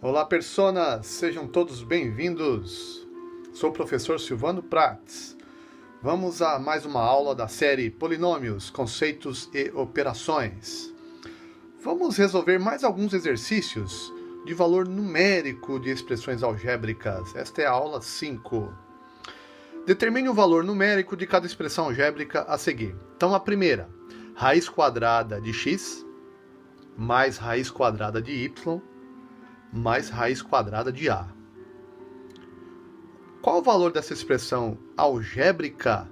Olá, personas! Sejam todos bem-vindos! Sou o professor Silvano Prats. Vamos a mais uma aula da série Polinômios, Conceitos e Operações. Vamos resolver mais alguns exercícios de valor numérico de expressões algébricas. Esta é a aula 5. Determine o valor numérico de cada expressão algébrica a seguir. Então, a primeira, raiz quadrada de x mais raiz quadrada de y mais raiz quadrada de a. Qual o valor dessa expressão algébrica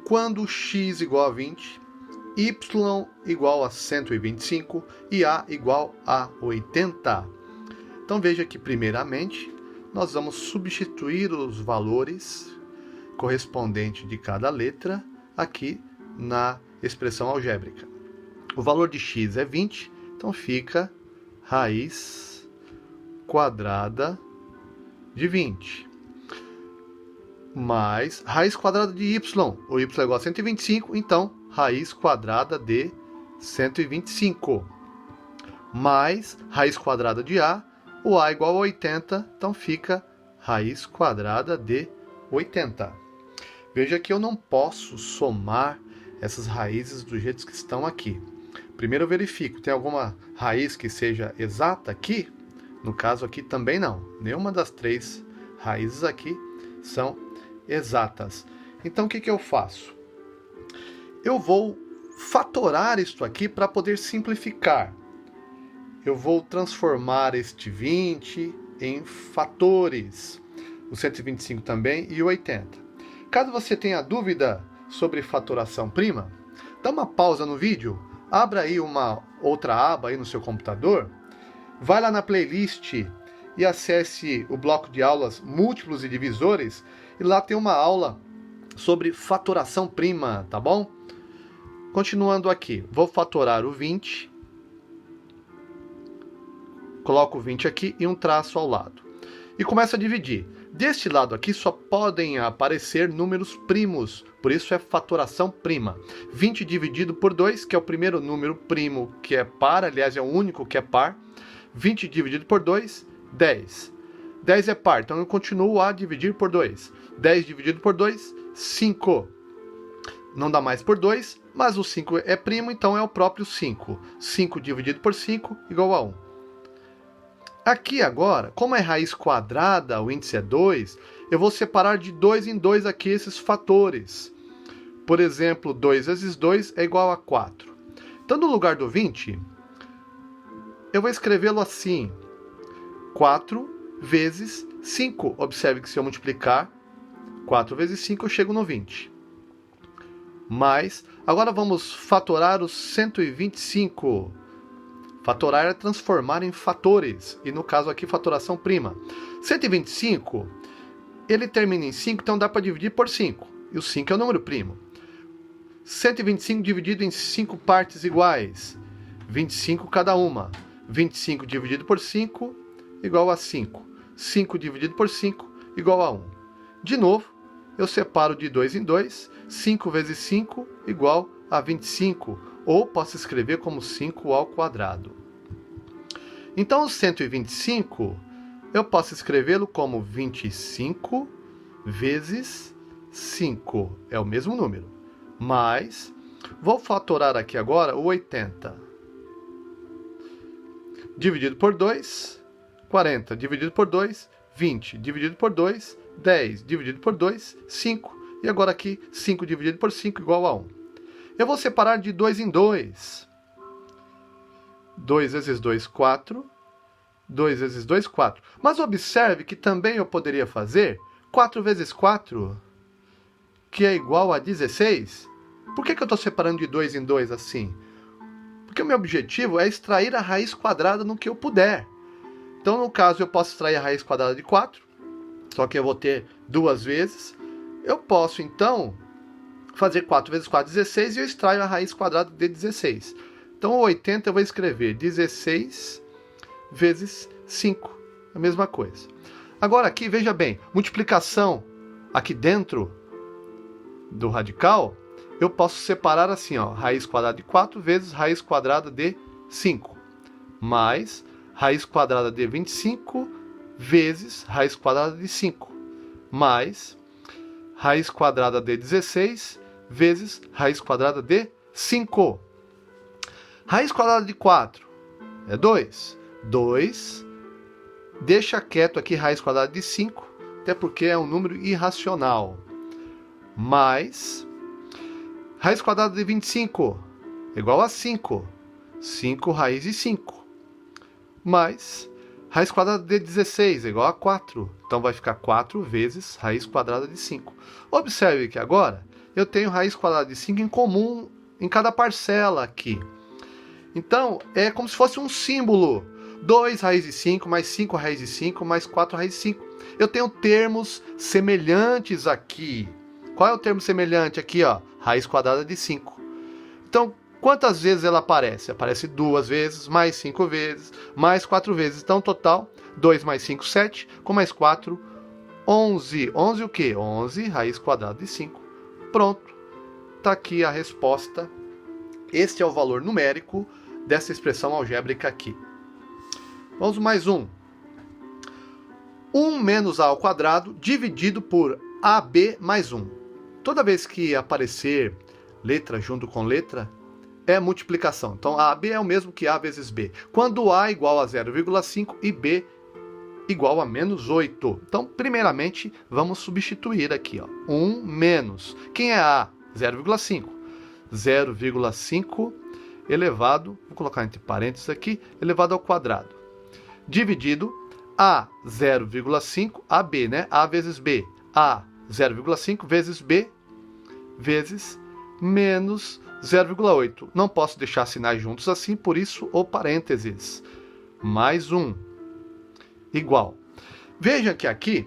quando x igual a 20, y igual a 125 e a igual a 80? Então veja que, primeiramente, nós vamos substituir os valores correspondentes de cada letra aqui na expressão algébrica. O valor de x é 20, então fica raiz quadrada de 20, mais raiz quadrada de y. O y é igual a 125, então raiz quadrada de 125, mais raiz quadrada de a. O a é igual a 80, então fica raiz quadrada de 80. Veja que eu não posso somar essas raízes do jeito que estão aqui. Primeiro eu verifico, tem alguma raiz que seja exata aqui? No caso aqui também não. Nenhuma das três raízes aqui são exatas. Então o que eu faço? Eu vou fatorar isto aqui para poder simplificar. Eu vou transformar este 20 em fatores. O 125 também e o 80. Caso você tenha dúvida sobre fatoração prima, dá uma pausa no vídeo, abra aí uma outra aba aí no seu computador, vai lá na playlist e acesse o bloco de aulas múltiplos e divisores, e lá tem uma aula sobre fatoração prima, tá bom? Continuando aqui, vou fatorar o 20, coloco o 20 aqui e um traço ao lado. E começo a dividir. Deste lado aqui só podem aparecer números primos, por isso é fatoração prima. 20 dividido por 2, que é o primeiro número primo que é par, aliás é o único que é par. 20 dividido por 2, 10. 10 é par, então eu continuo a dividir por 2. 10 dividido por 2, 5. Não dá mais por 2, mas o 5 é primo, então é o próprio 5. 5 dividido por 5 igual a 1. Aqui agora, como é raiz quadrada, o índice é 2, eu vou separar de 2 em 2 aqui esses fatores. Por exemplo, 2 vezes 2 é igual a 4. Então, no lugar do 20, eu vou escrevê-lo assim: 4 vezes 5. Observe que se eu multiplicar 4 vezes 5, eu chego no 20. Mas, agora vamos fatorar os 125. Fatorar é transformar em fatores, e no caso aqui, fatoração prima. 125, ele termina em 5, então dá para dividir por 5. E o 5 é o número primo. 125 dividido em 5 partes iguais. 25 cada uma. 25 dividido por 5 igual a 5. 5 dividido por 5 igual a 1. De novo, eu separo de 2 em 2. 5 vezes 5 igual a 25. Ou posso escrever como 5 ao quadrado. Então, o 125, eu posso escrevê-lo como 25 vezes 5. É o mesmo número. Mas, vou fatorar aqui agora o 80. Dividido por 2, 40. Dividido por 2, 20. Dividido por 2, 10. Dividido por 2, 5. E agora aqui, 5 dividido por 5 igual a 1. Eu vou separar de 2 em 2. 2 vezes 2, 4. 2 vezes 2, 4. Mas observe que também eu poderia fazer 4 vezes 4, que é igual a 16. Por que eu estou separando de 2 em 2 assim? Porque o meu objetivo é extrair a raiz quadrada no que eu puder. Então, no caso, eu posso extrair a raiz quadrada de 4, só que eu vou ter duas vezes. Eu posso, então, fazer 4 vezes 4, 16, e eu extraio a raiz quadrada de 16. Então, o 80 eu vou escrever 16 vezes 5. A mesma coisa. Agora aqui, veja bem, multiplicação aqui dentro do radical, eu posso separar assim, ó, raiz quadrada de 4 vezes raiz quadrada de 5. Mais raiz quadrada de 25 vezes raiz quadrada de 5, mais raiz quadrada de 16 vezes raiz quadrada de 5. Raiz quadrada de 4 é 2. 2, deixa quieto aqui raiz quadrada de 5, até porque é um número irracional. Mais raiz quadrada de 25 igual a 5. 5 raiz de 5. Mais raiz quadrada de 16 é igual a 4. Então vai ficar 4 vezes raiz quadrada de 5. Observe que agora eu tenho raiz quadrada de 5 em comum em cada parcela aqui. Então é como se fosse um símbolo. 2 raiz de 5 mais 5 raiz de 5 mais 4 raiz de 5. Eu tenho termos semelhantes aqui. Qual é o termo semelhante aqui? Ó? Raiz quadrada de 5. Então, quantas vezes ela aparece? Aparece 2 vezes, mais 5 vezes, mais 4 vezes. Então, total, 2 mais 5, 7, com mais 4, 11. 11 o quê? 11 raiz quadrada de 5. Pronto. Está aqui a resposta. Este é o valor numérico dessa expressão algébrica aqui. Vamos mais um. 1 menos a ao quadrado dividido por AB mais 1. Toda vez que aparecer letra junto com letra, é multiplicação. Então, AB é o mesmo que A vezes B. Quando A igual a 0,5 e B igual a menos 8. Então, primeiramente, vamos substituir aqui. Ó. 1 menos. Quem é A? 0,5. 0,5 elevado, vou colocar entre parênteses aqui, elevado ao quadrado. Dividido A 0,5, AB, né? A vezes B. A 0,5 vezes B vezes menos 0,8. Não posso deixar sinais juntos assim, por isso o parênteses. Mais 1 igual. Veja que aqui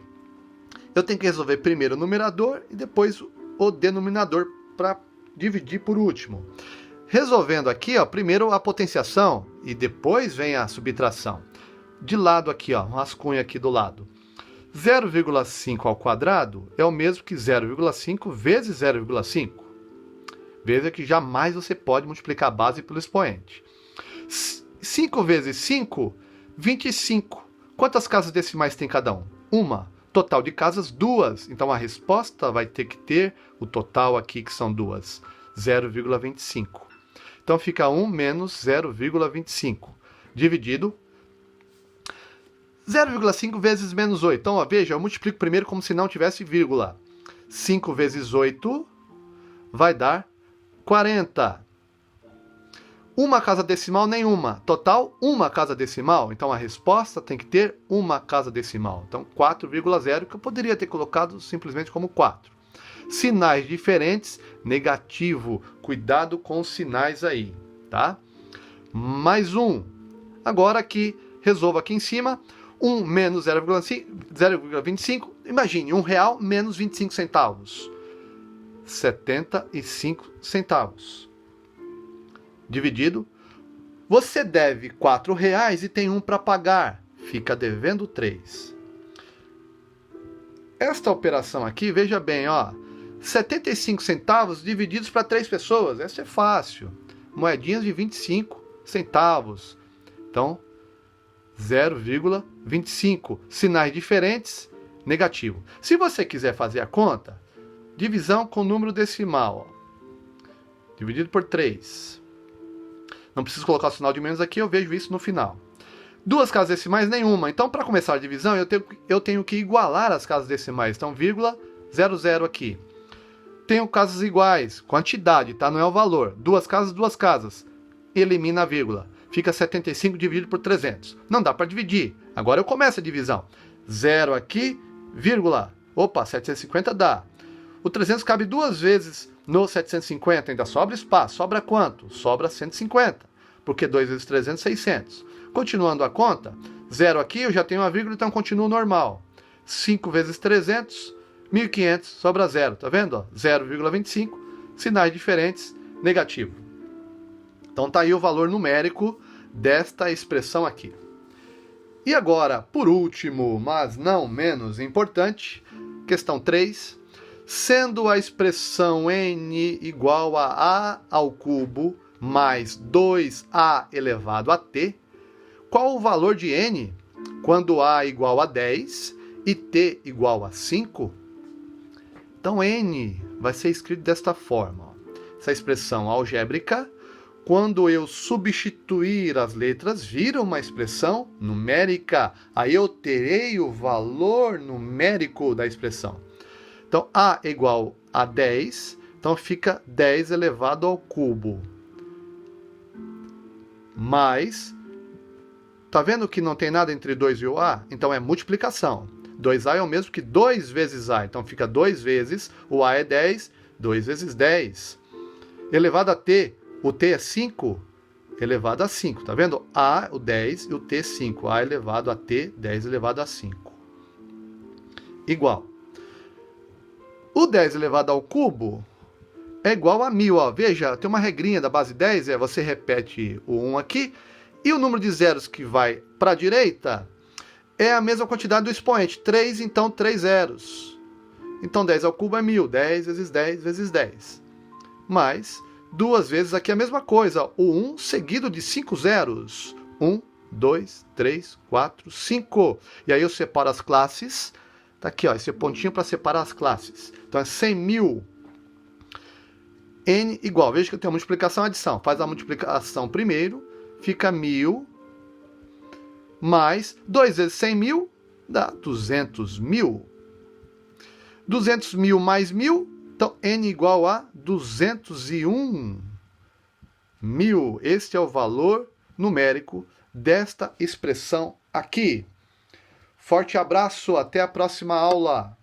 eu tenho que resolver primeiro o numerador e depois o denominador para dividir por último. Resolvendo aqui, ó, primeiro a potenciação e depois vem a subtração. De lado aqui, ó, um rascunho aqui do lado. 0,5 ao quadrado é o mesmo que 0,5 vezes 0,5. Veja que jamais você pode multiplicar a base pelo expoente. 5 vezes 5, 25. Quantas casas decimais tem cada um? Uma. Total de casas, 2. Então a resposta vai ter que ter o total aqui, que são 2. 0,25. Então fica 1 menos 0,25. Dividido 0,5 vezes menos 8. Então, ó, veja, eu multiplico primeiro como se não tivesse vírgula. 5 vezes 8 vai dar 40. Uma casa decimal, nenhuma. Total, uma casa decimal. Então, a resposta tem que ter uma casa decimal. Então, 4,0, que eu poderia ter colocado simplesmente como 4. Sinais diferentes, negativo. Cuidado com os sinais aí, tá? Mais um. Agora aqui, resolvo aqui em cima. 1 menos 0,25, imagine, R$1 menos 25 centavos. 75 centavos. Dividido, você deve R$4 e tem 1 para pagar. Fica devendo 3. Esta operação aqui, veja bem, ó, 75 centavos divididos para 3 pessoas. Essa é fácil. Moedinhas de 25 centavos. Então, 0,25. Sinais diferentes, negativo. Se você quiser fazer a conta, divisão com número decimal. Ó, dividido por 3. Não preciso colocar o sinal de menos aqui, eu vejo isso no final. 2 casas decimais, nenhuma. Então, para começar a divisão, eu tenho que igualar as casas decimais. Então, vírgula, 00 aqui. Tenho casas iguais, quantidade, tá? Não é o valor. 2 casas. Elimina a vírgula. Fica 75 dividido por 300. Não dá para dividir. Agora eu começo a divisão. 0 aqui, vírgula. Opa, 750 dá. O 300 cabe 2 vezes no 750. Ainda sobra espaço. Sobra quanto? Sobra 150. Porque 2 vezes 300, 600. Continuando a conta. 0 aqui, eu já tenho uma vírgula, então continuo normal. 5 vezes 300, 1.500. Sobra 0. Tá vendo? 0,25. Sinais diferentes, negativo. Então tá aí o valor numérico desta expressão aqui. E agora, por último, mas não menos importante, questão 3. Sendo a expressão n igual a ao cubo mais 2a elevado a t, qual o valor de n quando a igual a 10 e t igual a 5? Então, n vai ser escrito desta forma. Essa expressão algébrica, quando eu substituir as letras, vira uma expressão numérica. Aí eu terei o valor numérico da expressão. Então, a é igual a 10, então fica 10 elevado ao cubo. Mais, tá vendo que não tem nada entre 2 e o a? Então é multiplicação. 2a é o mesmo que 2 vezes a, então fica 2 vezes, o a é 10, 2 vezes 10. Elevado a t, o t é 5, elevado a 5, tá vendo? A, o 10 e o t, 5. A elevado a t, 10 elevado a 5. Igual. O 10 elevado ao cubo é igual a 1000. Ó. Veja, tem uma regrinha da base 10, você repete o 1 aqui, e o número de zeros que vai para a direita é a mesma quantidade do expoente. 3, então 3 zeros. Então 10 ao cubo é 1000. 10 vezes 10 vezes 10. Mais, duas vezes aqui a mesma coisa. O 1 seguido de 5 zeros. 1, 2, 3, 4, 5. E aí eu separo as classes. Tá aqui, ó, esse pontinho para separar as classes. Então é 100.000. N igual. Veja que eu tenho multiplicação e adição. Faz a multiplicação primeiro. Fica 1000. Mais 2 vezes 100.000 dá 200.000. 200.000 mais 1000. Então, n igual a 201.000. Este é o valor numérico desta expressão aqui. Forte abraço, até a próxima aula.